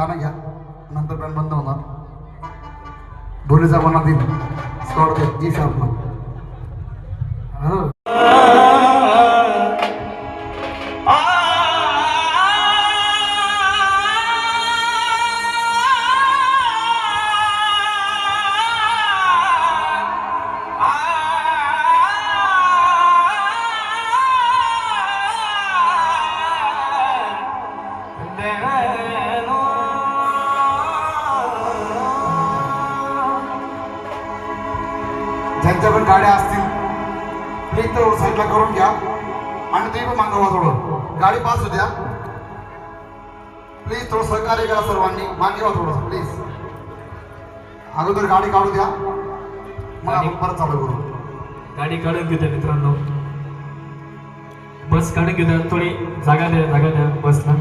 गाणं घ्या, नंतर बँड बंद होणार. ढोलीचा मनात येईल स्कॉट दे जी शार्पला. ज्यांच्या पण गाड्या असतील प्लीज तर साईडला करून घ्या आणि ते पण मागवा थोडं. गाडी पास होत्या प्लीज, थोडं सहकार्य करा सर्वांनी. मागे व्हा थोडं प्लीज. अगोदर गाडी काढू द्या, मग आपण परत चालू करू. गाडी काढून घेऊ द्या मित्रांनो, बस काढून घेऊ द्या. थोडी जागा द्या बसला.